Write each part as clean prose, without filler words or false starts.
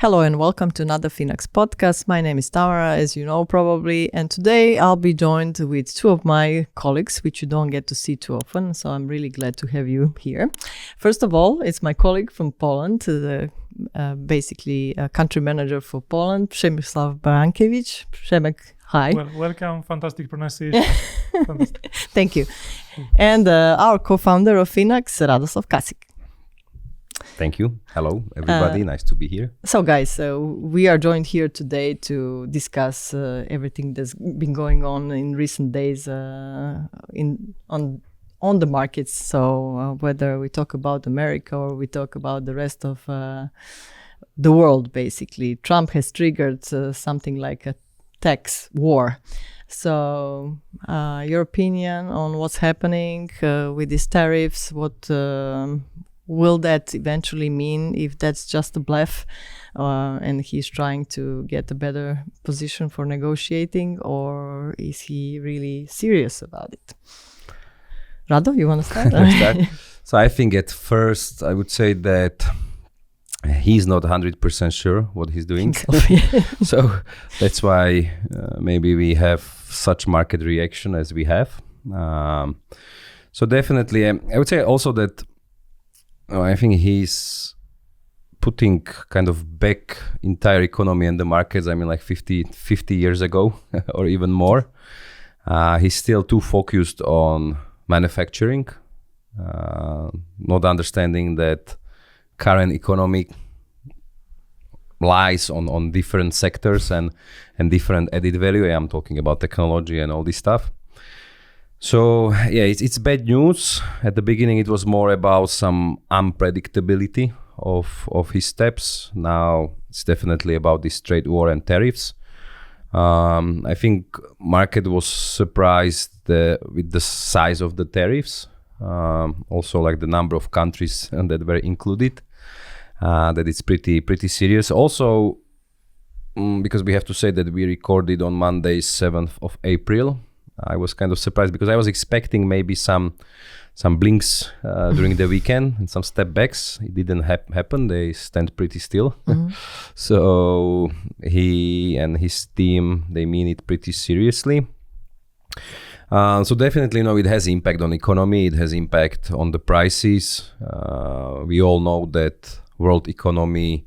Hello and welcome to another Finax podcast. My name is Tamara, as you know probably, and today I'll be joined with two of my colleagues, which you don't get to see too often, so I'm really glad to have you here. First of all, it's my colleague from Poland, basically a country manager for Poland, Przemysław Barankiewicz. Przemek, hi. Well, welcome, fantastic pronunciation. Fantastic. Thank you. And our co-founder of Finax, Radosław Kasik. Thank you. Hello, everybody. Nice to be here. So, guys, we are joined here today to discuss everything that's been going on in recent days on the markets. So, whether we talk about America or we talk about the rest of the world, basically, Trump has triggered something like a tax war. So, your opinion on what's happening with these tariffs? What will that eventually mean, if that's just a bluff and he's trying to get a better position for negotiating, or is he really serious about it? Rado, you want to start? So I think at first I would say that he's not 100% sure what he's doing. So that's why maybe we have such market reaction as we have. So definitely, I would say also that I think he's putting kind of back entire economy and the markets, I mean like 50 years ago or even more. He's still too focused on manufacturing, not understanding that current economy lies on different sectors and different added value. I'm talking about technology and all this stuff. So yeah, it's bad news. At the beginning, it was more about some unpredictability of his steps. Now it's definitely about this trade war and tariffs. I think market was surprised with the size of the tariffs. Also, like the number of countries that were included. That it's pretty serious. Also, because we have to say that we recorded on Monday, 7th of April. I was kind of surprised because I was expecting maybe some blinks during the weekend and some step backs. It didn't happen. They stand pretty still. Mm-hmm. So he and his team, they mean it pretty seriously. So definitely, it has impact on economy. It has impact on the prices. We all know that world economy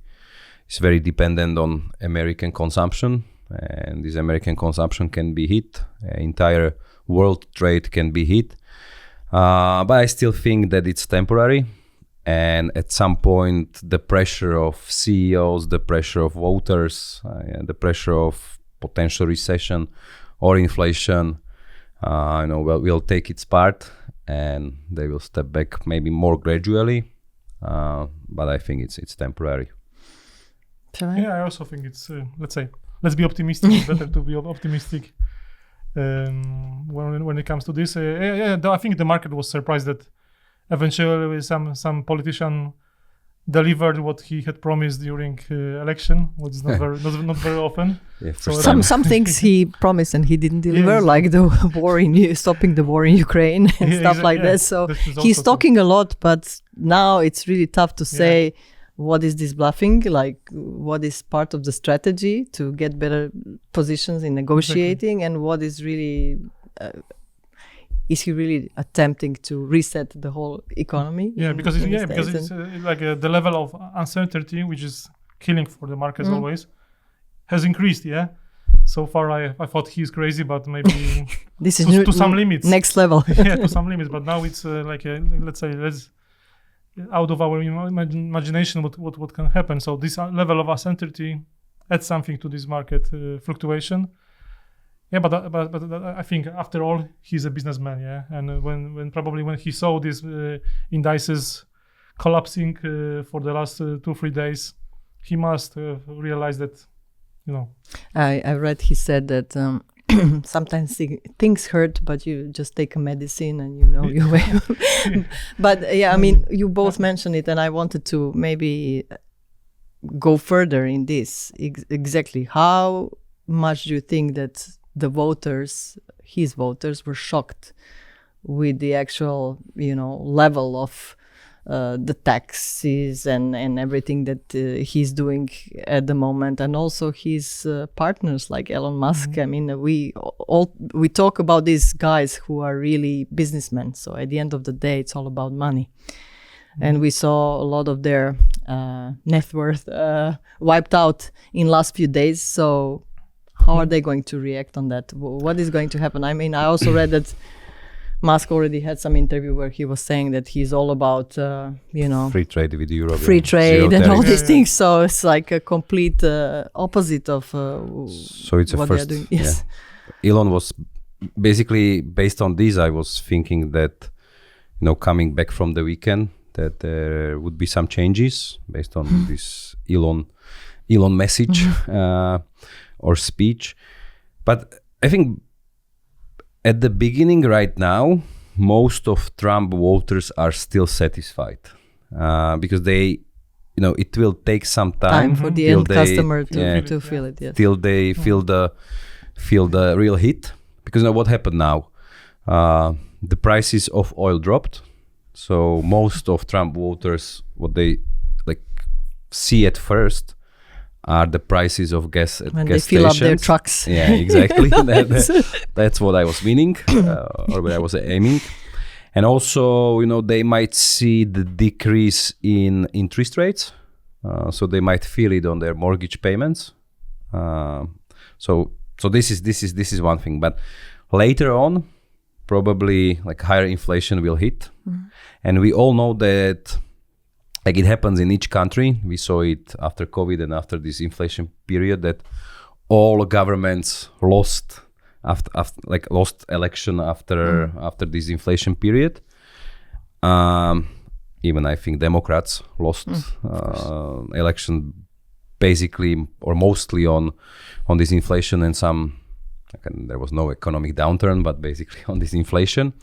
is very dependent on American consumption. And this American consumption can be hit. Entire world trade can be hit. But I still think that it's temporary. And at some point, the pressure of CEOs, the pressure of voters, the pressure of potential recession or inflation, will take its part, and they will step back maybe more gradually. But I think it's temporary. Yeah, I also think it's let's be optimistic. It's better to be optimistic when it comes to this. I think the market was surprised that eventually some politician delivered what he had promised during election, which is not very often. Yeah, so some things he promised and he didn't deliver, like the war stopping the war in Ukraine and stuff like that. So he's talking a lot, but now it's really tough to say. What is this bluffing? Like, what is part of the strategy to get better positions in negotiating, and what is really, is he really attempting to reset the whole economy? Because it's like the level of uncertainty, which is killing for the markets always, has increased. Yeah. So far, I thought he's crazy, but maybe this is to some limits. Next level. To some limits, but now it's let's out of our imagination what can happen. So this level of uncertainty adds something to this market fluctuation. But I think after all he's a businessman, and when he saw these indices collapsing for the last 2-3 days, he must realize that I read he said that sometimes things hurt, but you just take a medicine and your way. But I mean, you both mentioned it, and I wanted to maybe go further in this. Exactly how much do you think that his voters were shocked with the actual level of the taxes and everything that he's doing at the moment, and also his partners like Elon Musk. I mean, we talk about these guys who are really businessmen. So at the end of the day, it's all about money. And we saw a lot of their net worth wiped out in last few days. So how are they going to react on that? What is going to happen? I mean, I also read that Musk already had some interview where he was saying that he's all about, free trade with Europe. Free trade Zero and all tariffs. these things. So it's like a complete opposite of So it's a what first. they're doing. Yes. Yeah. Elon was basically based on this. I was thinking that, coming back from the weekend, that there would be some changes based on this Elon message or speech. But I think at the beginning right now, most of Trump voters are still satisfied because they, it will take some time for the till end they- customer yeah, to feel it. Yes. till they feel the real hit. Because what happened now? The prices of oil dropped. So most of Trump voters, what they see at first are the prices of gas at When gas they fill up stations. their trucks. Yeah, exactly. That's what I was meaning, or what I was aiming. And also, they might see the decrease in interest rates. So they might feel it on their mortgage payments. So this is one thing. But later on, probably higher inflation will hit. And we all know that it happens in each country. We saw it after COVID and after this inflation period that all governments lost lost election after this inflation period. Even I think Democrats lost election basically or mostly on this inflation and some. There was no economic downturn, but basically on this inflation.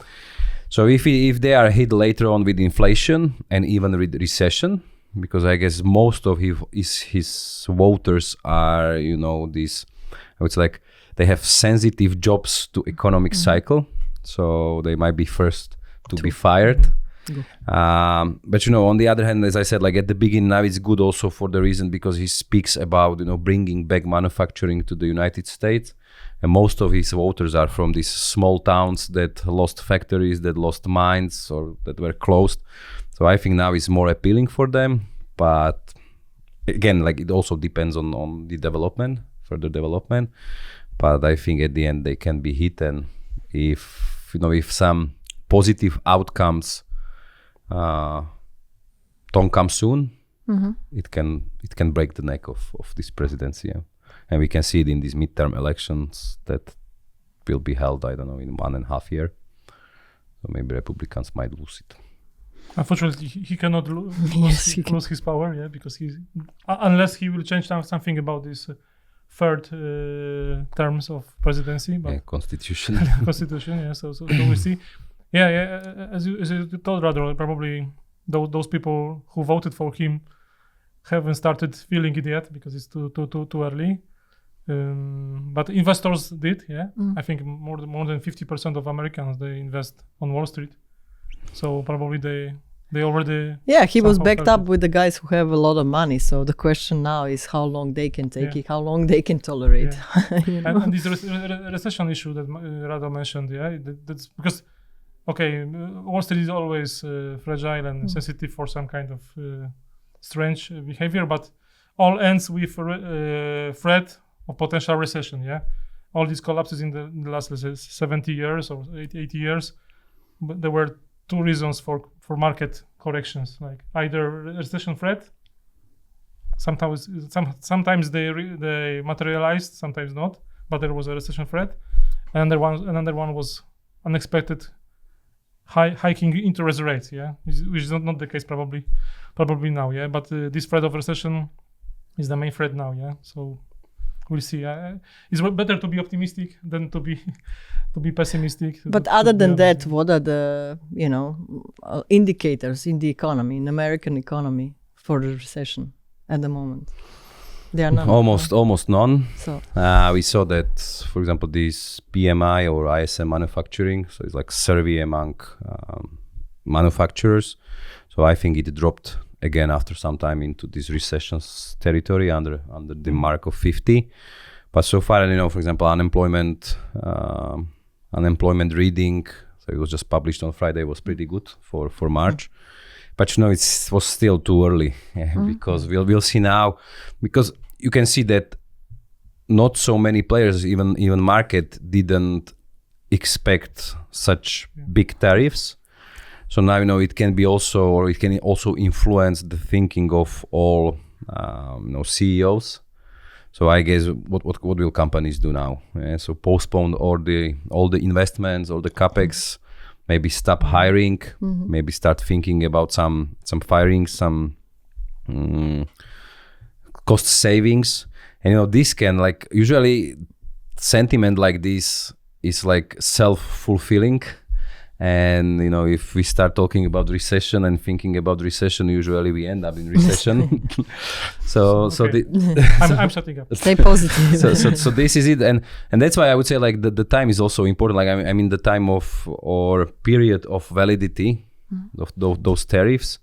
So if they are hit later on with inflation and even with recession, because I guess most of his voters are, these, I would say they have sensitive jobs to economic cycle, so they might be first to be fired. But on the other hand, as I said, at the beginning, now it's good also for the reason because he speaks about bringing back manufacturing to the United States. And most of his voters are from these small towns that lost factories, that lost mines, or that were closed. So I think now it's more appealing for them. But again, it also depends on the further development. But I think at the end they can be hit, and if some positive outcomes don't come soon, it can break the neck of this presidency. Yeah. And we can see it in these midterm elections that will be held, I don't know, in 1.5 years. So maybe Republicans might lose it. Unfortunately, he cannot lose his power, because unless he will change something about this third terms of presidency. But constitution. Constitution, yeah. So we'll see. Yeah. As you told, Rador, probably those people who voted for him haven't started feeling it yet because it's too early. But investors did, yeah. I think more than 50% of Americans, they invest on Wall Street. So probably they already. Yeah, he was somehow backed felt up with the guys who have a lot of money. So the question now is how long they can take it, how long they can tolerate. And this recession issue that Rado mentioned, that's because, Wall Street is always fragile and sensitive for some kind of strange behavior, but all ends with threat of potential recession. Yeah, all these collapses in the last, let's say, 70 years or 80 years, but there were two reasons for market corrections, either recession threat. Sometimes they materialized, sometimes not, but there was a recession threat. And another one was unexpected hiking interest rates, which is not the case probably now, but this threat of recession is the main threat now, so we'll see. It's better to be optimistic than to be pessimistic. But other than that, what are the indicators in the economy, in American economy, for the recession at the moment? There are none. Almost none. So we saw that, for example, this PMI or ISM manufacturing, so it's survey among manufacturers. So I think it dropped again after some time into this recession's territory under the mark of 50. But so far, for example, unemployment reading, so it was just published on Friday, was pretty good for March. But it was still too early because we'll see now, because you can see that not so many players, even market, didn't expect such big tariffs. So now it can be also, or it can also influence the thinking of all CEOs. So I guess what will companies do now? So postpone all the investments, all the capex, maybe stop hiring, maybe start thinking about some firings, some cost savings. And this can, like, usually sentiment like this is like self-fulfilling. And if we start talking about recession and thinking about recession, usually we end up in recession. I'm shutting up. Stay positive. so this is it, and that's why I would say, like, the time is also important. Like, I mean the time of, or period of validity of those tariffs.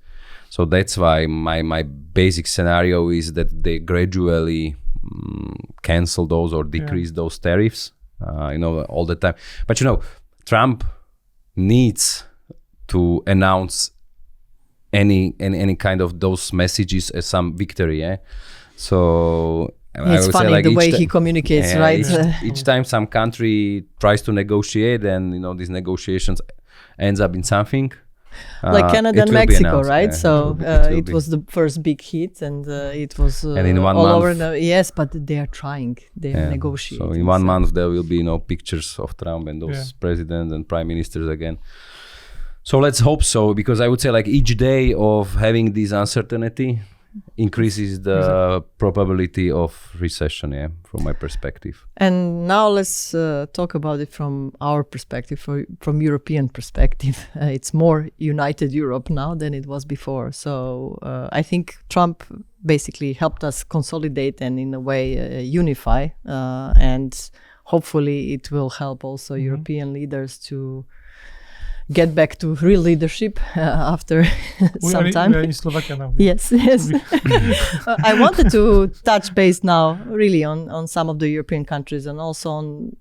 So that's why my basic scenario is that they gradually cancel those or decrease those tariffs. All the time. But Trump needs to announce any kind of those messages as some victory. So it's funny, say, like, the way he communicates, right? Each time some country tries to negotiate, and these negotiations ends up in something. Like Canada and Mexico, right? So it was the first big hit, and it was and in 1 all month, over. Yes, but they are trying. They are negotiating. So in 1 month there will be pictures of Trump and those presidents and prime ministers again. So let's hope so, because I would say, like, each day of having this uncertainty increases the probability of recession, from my perspective. And now let's talk about it from our perspective, from European perspective. It's more united Europe now than it was before. So I think Trump basically helped us consolidate and, in a way, unify. And hopefully it will help also European leaders to get back to real leadership after some time. We are in Slovakia now. Yes. I wanted to touch base now really on some of the European countries, and also on,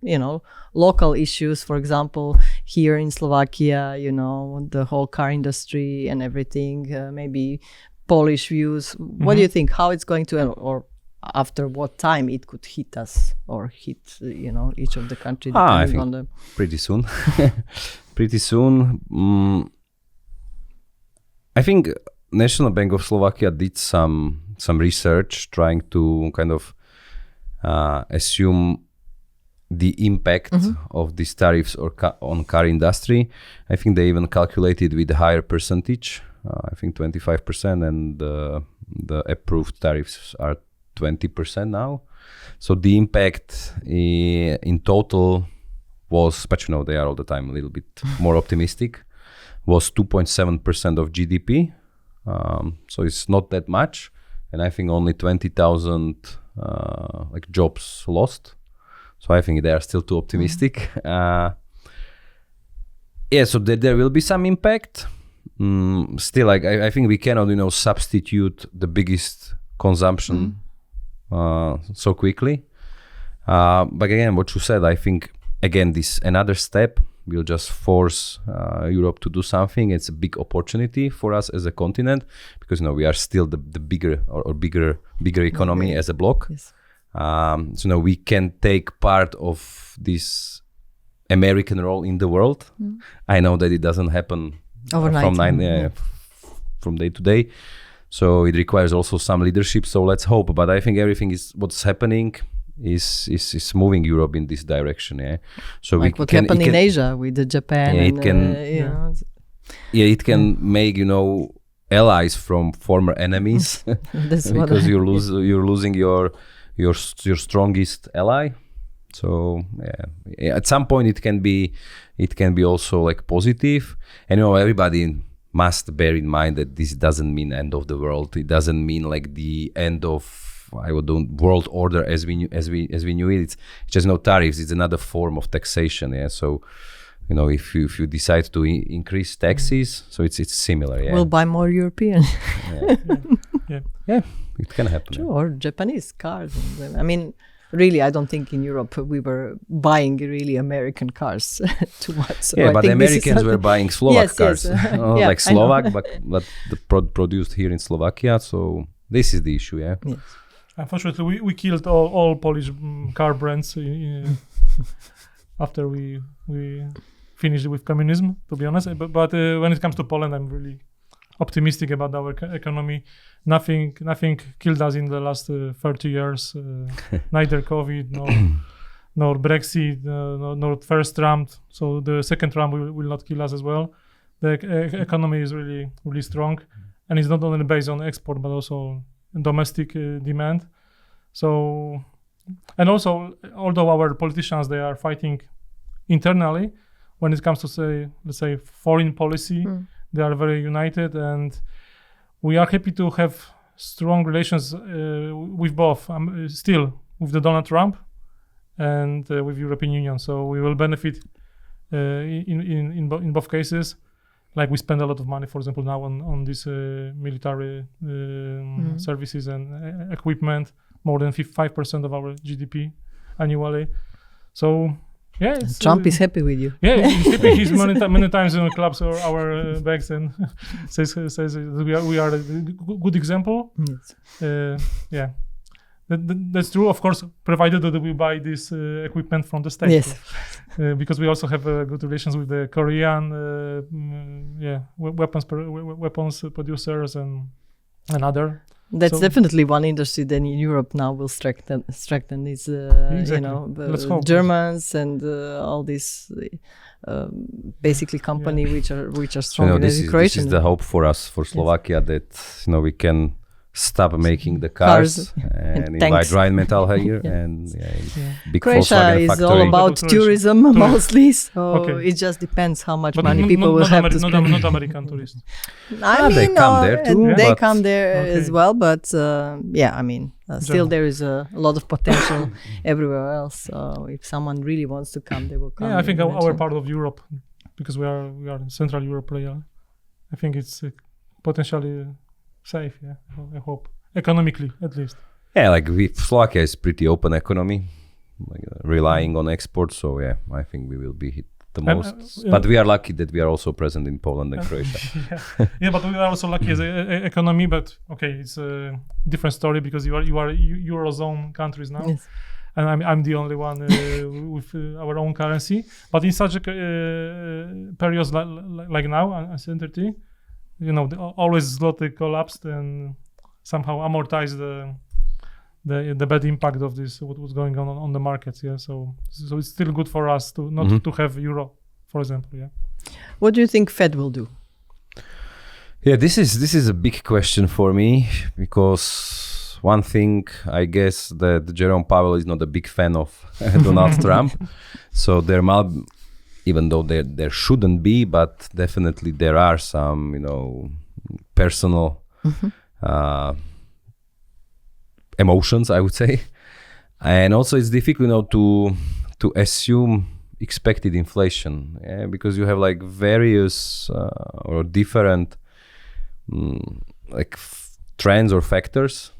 local issues. For example, here in Slovakia, the whole car industry and everything, maybe Polish views. What do you think? How it's going to, or after what time it could hit us, or hit, each of the countries, depending on the... Pretty soon. Pretty soon. I think National Bank of Slovakia did some research trying to kind of assume the impact of these tariffs on car industry. I think they even calculated with a higher percentage. I think 25%, and the approved tariffs are 20% now. So the impact in total was, but they are all the time a little bit more optimistic, was 2.7% of GDP. So it's not that much. And I think only 20,000 jobs lost. So I think they are still too optimistic. So there will be some impact. Still, I think we cannot, substitute the biggest consumption so quickly. But again, what you said, I think, again, this another step will just force Europe to do something. It's a big opportunity for us as a continent, because we are still the bigger or bigger economy as a bloc. Yes. So we can take part of this American role in the world. I know that it doesn't happen overnight, from day to day. So it requires also some leadership. So let's hope. But I think everything is what's happening is moving Europe in this direction. So like what happened in Asia with the Japan. It can make allies from former enemies because you're losing your strongest ally. So at some point it can be also like positive, and everybody must bear in mind that this doesn't mean end of the world. It doesn't mean like the end of world order as we knew it. It's just no tariffs. It's another form of taxation. So if you decide to increase taxes, so it's similar. Yeah. We'll buy more European. Yeah. It can happen. True, or Japanese cars. I mean, really, I don't think in Europe we were buying really American cars too much. So Yeah, I but the think this is Americans were something- buying Slovak cars, Yeah, like I know. Slovak, but produced here in Slovakia. So this is the issue. Yeah. Yes. Unfortunately, we killed all Polish car brands after we finished with communism, to be honest. But when it comes to Poland, I'm really optimistic about our economy. Nothing killed us in the last 30 years. Neither COVID, nor Brexit, nor first Trump. So the second Trump will not kill us as well. The economy is really, really strong, and it's not only based on export but also domestic demand. So, and also, although our politicians, they are fighting internally, when it comes to let's say foreign policy, they are very united, and we are happy to have strong relations with both. Still with the Donald Trump and with European Union. So we will benefit in both cases. Like we spend a lot of money, for example, now on these military services and equipment, more than 5% of our GDP annually. So yeah, Trump is happy with you. Yeah, he's happy. He's many times in clubs or our bags and says that we are a good example. Yes. Yeah. That's true, of course, provided that we buy this equipment from the States. Yes. Because we also have good relations with the Korean weapons producers and other. That's So- definitely one industry that in Europe now will strengthen is Exactly. Let's hope. Germans and all these basically company which are strong in This education. is the hope for us, for Slovakia, that we can stop making the cars and invite tanks. Rheinmetall here Yeah. and big Croatia Volkswagen is factory. all about Croatia. tourism mostly, so Okay. it just depends how much But money people will have to not spend. American tourists. I mean, they come there too, they but- come there as Okay. well, but I mean, still German. there is a lot of potential everywhere else. So if someone really wants to come, they will come. Yeah, I think our eventually. part of Europe, because we are Central Europe player, I think it's potentially safe. Yeah, I hope economically at least. Yeah, like Slovakia is pretty open economy, relying on exports. So yeah, I think we will be hit the And, most. But we are lucky that we are also present in Poland and Croatia. Yeah, but we are also lucky as an economy. But okay, it's a different story because you are Eurozone countries now. Yes. And I'm the only one with our own currency. But in such a periods like now, uncertainty, always zloty collapsed and somehow amortized the bad impact of this, what was going on the markets. Yeah, so it's still good for us to not to have euro, for example. Yeah. What do you think Fed will do? Yeah, this is a big question for me because one thing, I guess, that Jerome Powell is not a big fan of Donald Trump. So there might, even though there shouldn't be, but definitely there are some, personal emotions, I would say. And also it's difficult, to assume expected inflation, because you have like various or different trends or factors.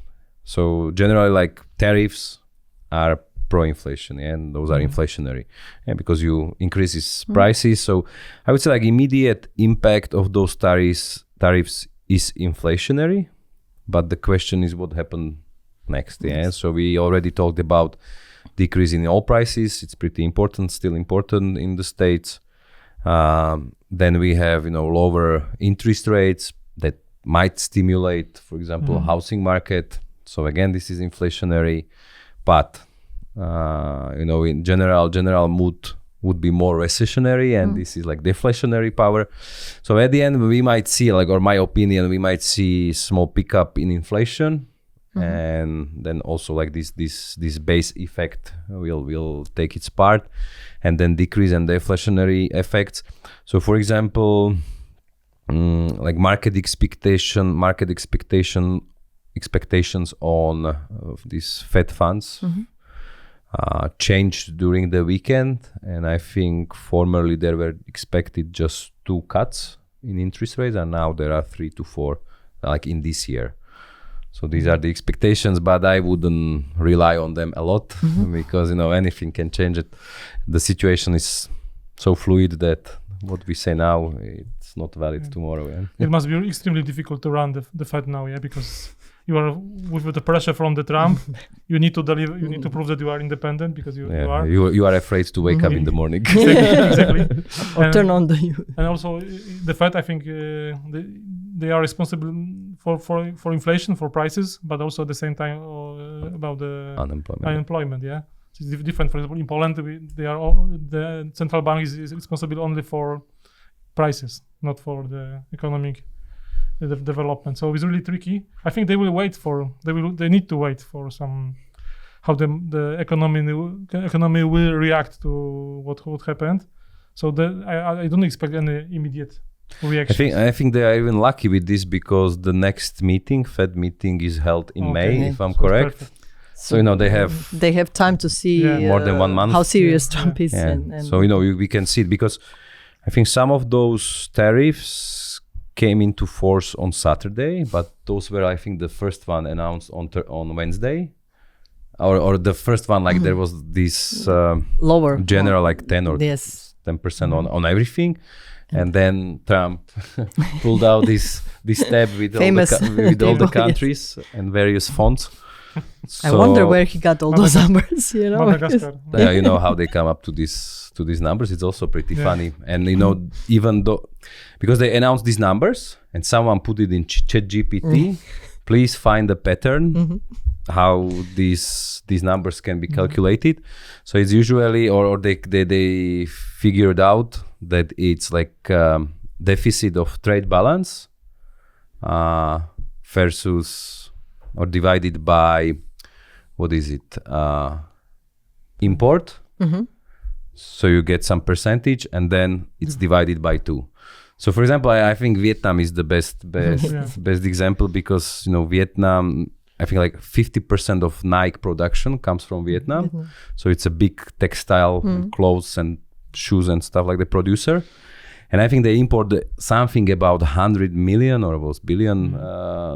So generally, like tariffs are pro-inflation, and those are inflationary, because you increases prices. So I would say like immediate impact of those tariffs is inflationary, but the question is what happened next. So we already talked about decrease in oil prices. It's pretty important, still important in the States. Then we have lower interest rates that might stimulate, for example, housing market. So again, this is inflationary, but in general mood would be more recessionary, and this is like deflationary power. So at the end, we might see, or my opinion, we might see small pickup in inflation, and then also like this base effect will take its part, and then decrease and deflationary effects. So for example, like market expectations on these Fed funds changed during the weekend, and I think formerly there were expected just 2 cuts in interest rates, and now there are 3 to 4, like in this year. So these are the expectations, but I wouldn't rely on them a lot because anything can change it. The situation is so fluid that what we say now, it's not valid tomorrow. Yeah? It must be extremely difficult to run the Fed now, because you are with the pressure from the Trump. You need to deliver. You need to prove that you are independent because you are. You are afraid to wake up in the morning. Exactly. Or turn on the. And also the Fed, I think they are responsible for inflation, for prices, but also at the same time about the unemployment. Yeah, so it's different. For example, in Poland, the central bank is responsible only for prices, not for the economic development. So it's really tricky. I think they need to wait for some how the economy will react to what happened. So I don't expect any immediate reaction. I think they are even lucky with this because the next Fed meeting is held in May, if I'm correct. Perfect. So they have time to see more than 1 month how serious Trump is. Yeah. And so we can see it because I think some of those tariffs came into force on Saturday, but those were, I think, the first one announced on Wednesday, or the first one, like there was this lower general, like 10% on everything, and then Trump pulled out this tab with all the countries and various fonts. I wonder where he got all those numbers. Madagascar. You know how they come up to these numbers. It's also pretty funny, and even though because they announced these numbers and someone put it in ChatGPT, please find a pattern how these numbers can be calculated. So it's usually or they figured out that it's like deficit of trade balance versus or divided by what is it import. So you get some percentage and then it's divided by 2. So for example, I think Vietnam is the best example because Vietnam, I think like 50% of Nike production comes from Vietnam. So it's a big textile and clothes and shoes and stuff like the producer. And I think they import something about 100 million or was billion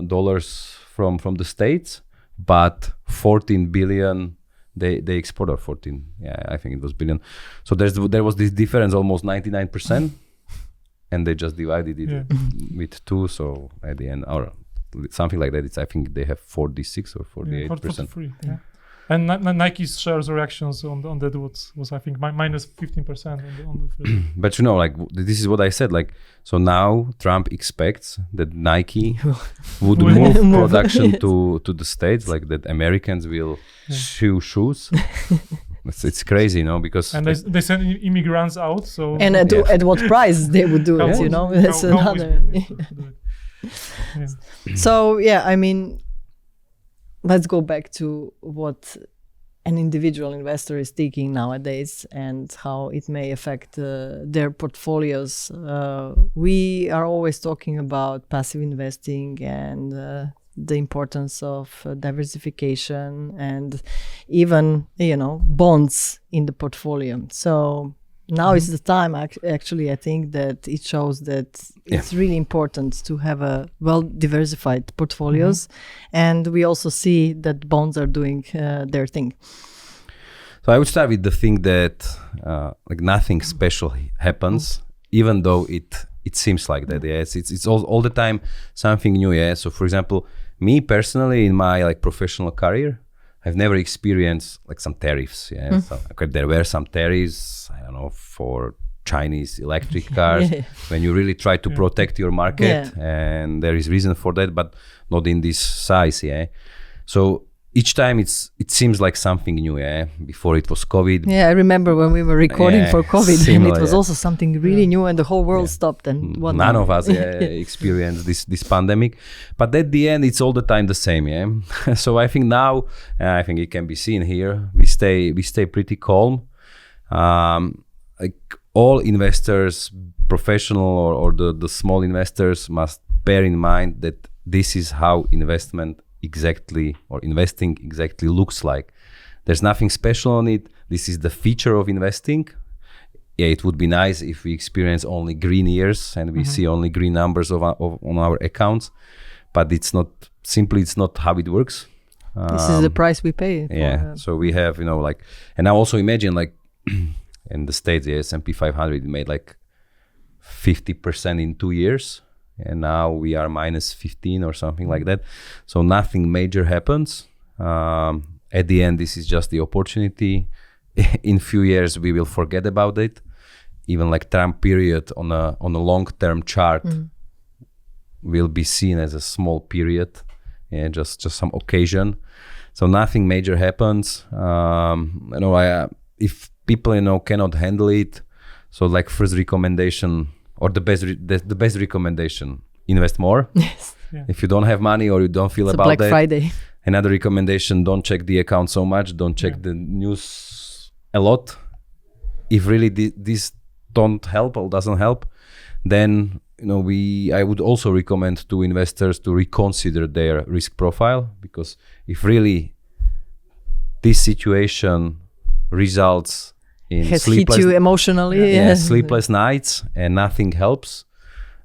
dollars from the States, but 14 billion they export, or 14, I think it was billion. So there was this difference, almost 99%, and they just divided it with 2. So at the end, or something like that, I think they have 46 or 48%. 43, And Nike's shares reactions on that was I think minus 15% on the first. But like this is what I said, like so now Trump expects that Nike would move production to the States, like that Americans will shoe shoes. It's crazy, because and they send immigrants out. So and at what price they would do it, That's another. So I mean, let's go back to what an individual investor is thinking nowadays and how it may affect their portfolios. We are always talking about passive investing and the importance of diversification and even, bonds in the portfolio. So now is the time, actually, I think that it shows that it's really important to have a well-diversified portfolios. And we also see that bonds are doing their thing. So I would start with the thing that like nothing special happens, even though it seems like that. It's all the time something new. So for example, me personally, in my like professional career, I've never experienced like some tariffs. So, there were some tariffs, I don't know, for Chinese electric cars when you really try to protect your market, and there is reason for that, but not in this size. So each time it seems like something new. Before it was COVID. I remember when we were recording for COVID, similar, and it was also something really new, and the whole world stopped. And none of us experienced this pandemic, but at the end, it's all the time the same. So I think now, I think it can be seen here. We stay pretty calm. Like all investors, professional or the small investors, must bear in mind that this is how investing exactly looks like. There's nothing special on it. This is the feature of investing. Yeah, it would be nice if we experience only green years and we see only green numbers on our accounts, but it's not how it works. This is the price we pay. So we have, and I also imagine like in the States, the S&P 500 made like 50% in 2 years, and now we are minus 15 or something like that. So nothing major happens. At the end, this is just the opportunity. In few years, we will forget about it. Even like Trump period on a long-term chart will be seen as a small period, just some occasion. So nothing major happens. If people cannot handle it, so like first recommendation or the best recommendation, invest more. Yes. Yeah. If you don't have money or you don't feel It's about Black that. Friday. Another recommendation: don't check the account so much. Don't check the news a lot. If really this don't help or doesn't help, then I would also recommend to investors to reconsider their risk profile, because if really this situation results in has hit you emotionally, sleepless nights and nothing helps,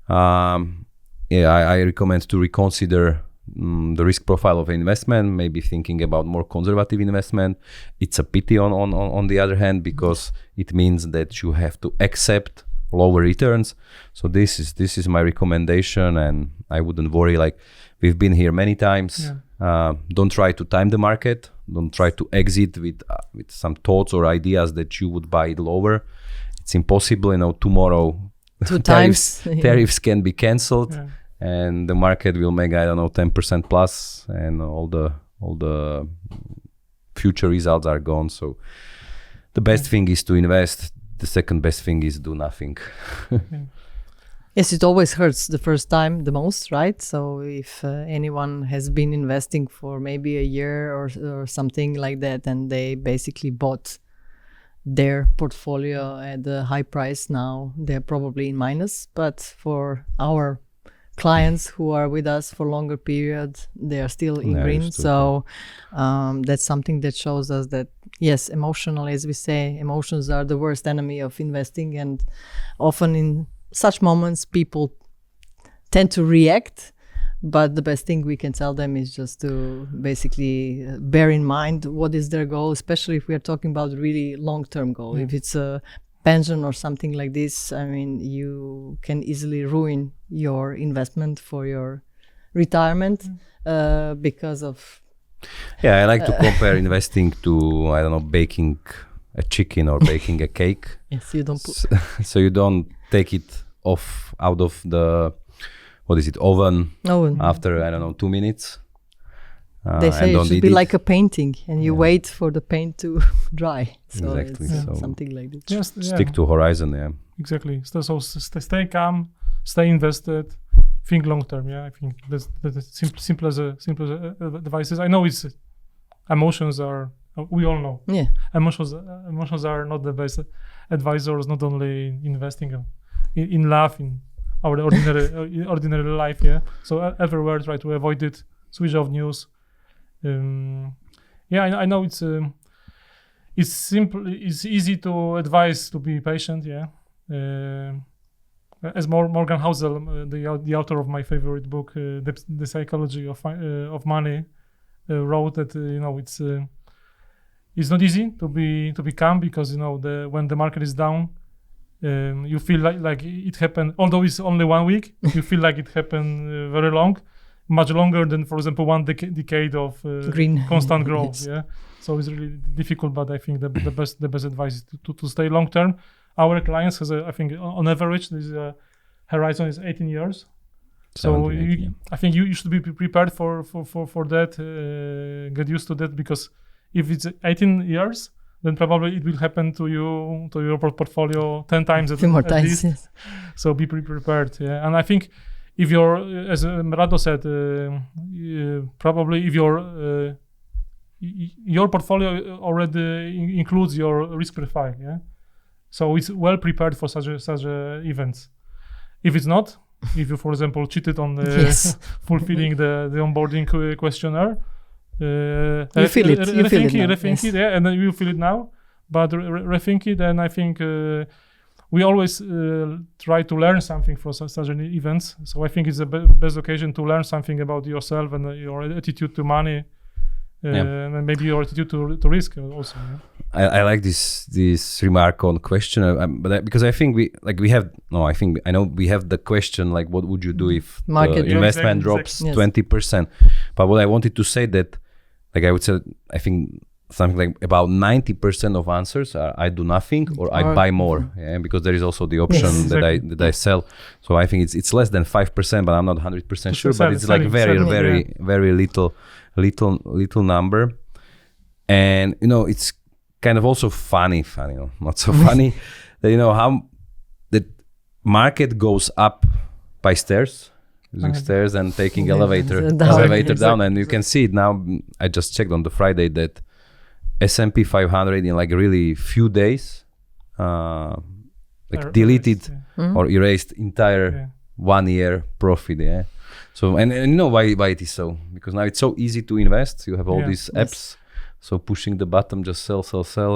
I recommend to reconsider the risk profile of investment, maybe thinking about more conservative investment. It's a pity on the other hand, because it means that you have to accept lower returns. So this is my recommendation, and I wouldn't worry. Like we've been here many times. Don't try to time the market. Don't try to exit with some thoughts or ideas that you would buy it lower. It's impossible. Tomorrow, tariffs can be cancelled. Yeah. And the market will make 10% plus, and all the future results are gone. So the best thing is to invest. The second best thing is do nothing. Yes, it always hurts the first time the most, right? So if anyone has been investing for maybe a year or something like that, and they basically bought their portfolio at a high price, now they're probably in minus. But for our clients who are with us for longer period, they are still in green. So that's something that shows us that, yes, emotional, as we say, emotions are the worst enemy of investing. And often in such moments, people tend to react. But the best thing we can tell them is just to basically bear in mind what is their goal, especially if we are talking about really long-term goal. If it's a pension or something like this, I mean, you can easily ruin your investment for your retirement because of... I like to compare investing to, baking a chicken or baking a cake. Yes, you don't put... So you don't take it out of the, oven after, 2 minutes. They say it should be like a painting, and you wait for the paint to dry. So exactly. It's something like this. Just stick to horizon. Exactly. So stay calm, stay invested, think long term. I think that's simple as advice. I know it's emotions are. We all know. Yeah. Emotions are not the best advisors. Not only investing, in life, in our ordinary life. So everywhere try to avoid it. Switch off news. I know it's simple. It's easy to advise to be patient. As Morgan Housel, the author of my favorite book, The Psychology of Money, wrote that it's not easy to be calm, because when the market is down, you feel like it happened. Although it's only 1 week, you feel like it happened very long. Much longer than, for example, one decade of green constant growth. Yes. So it's really difficult, but I think the best advice is to stay long term. Our clients has I think on average this horizon is 18 years. So I think you should be prepared for that. Get used to that, because if it's 18 years, then probably it will happen to your portfolio 10 times at least. Yes. So be prepared. And I think, if you're, as Rado said, probably if your portfolio already includes your risk profile, so it's well prepared for such events. If it's not, if you, for example, cheated on fulfilling the onboarding questionnaire, You feel it. You feel it now, rethink yes. it, yeah, and then you feel it now. But rethink it, and I think we always try to learn something from such an events. So I think it's the best occasion to learn something about yourself and your attitude to money, and maybe your attitude to risk also. Yeah? I like this remark on question, because I think I know we have the question like, what would you do if Market the investment drops Yes. 20%? But what I wanted to say that, like I would say, I think something like about 90% of answers are I do nothing or I buy more, because there is also the option Yes. that I sell. So I think it's less than 5%, but I'm not 100% sure. But it's like very little number, and it's kind of also funny, not so funny, that how the market goes up by stairs, using stairs and taking elevator down, and you can see it now. I just checked on the Friday that S&P 500 in like really few days deleted or erased entire 1 year profit. So and you know why it is so, because now it's so easy to invest. You have all these apps. So pushing the button, just sell,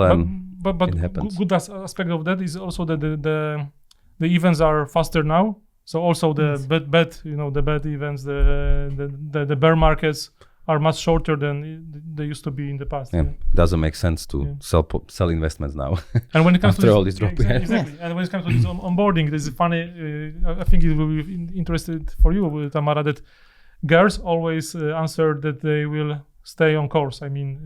and but it happens. Good aspect of that is also that the events are faster now. So also the bad events, the bear markets are much shorter than they used to be in the past. Doesn't make sense to sell investments now. And when it comes after to all this drop, exactly. And when it comes to this onboarding, this is funny. I think it will be interesting for you, Tamara, that girls always answer that they will stay on course. I mean,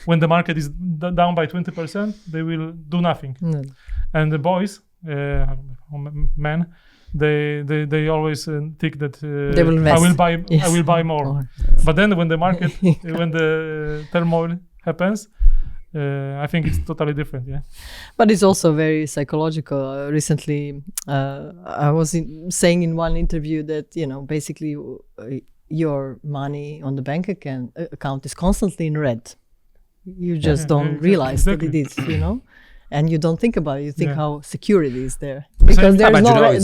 when the market is down by 20%, they will do nothing. No. And the boys, men, they always think that They will invest. I will buy more. But then when the market, when the turmoil happens, I think it's totally different. Yeah. But it's also very psychological. Recently, I was saying in one interview that basically your money on the bank account is constantly in red. You just don't realize that it is, and you don't think about it. You think how secure it is there, because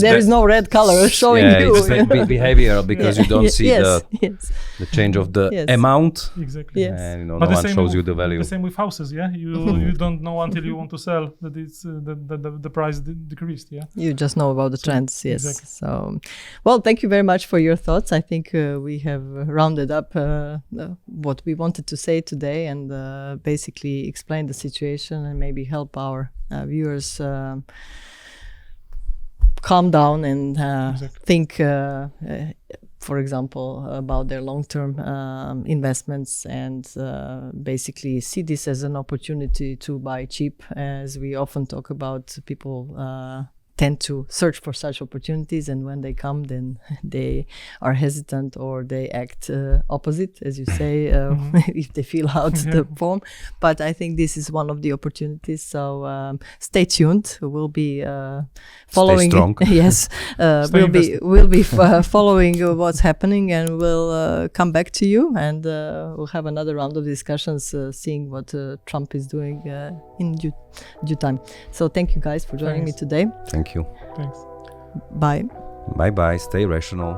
there is no red color showing you. It's like behavioral, because you don't see the change of the amount. Exactly. Yes. And no one shows you the value. The same with houses. Yeah, you don't know until you want to sell that it's the price decreased. Yeah. You just know about the trends. Yes. Exactly. So, well, thank you very much for your thoughts. I think we have rounded up what we wanted to say today, and basically explain the situation and maybe help our viewers calm down and think, for example, about their long-term investments, and basically see this as an opportunity to buy cheap. As we often talk about, people tend to search for such opportunities, and when they come, then they are hesitant or they act opposite, as you say, if they fill out the form. But I think this is one of the opportunities. So stay tuned. We'll be following. Stay strong. Yes, we'll be following what's happening, and we'll come back to you, and we'll have another round of discussions, seeing what Trump is doing in due time. So thank you guys for joining me today. Thank you. Thanks. Bye. Bye. Stay rational.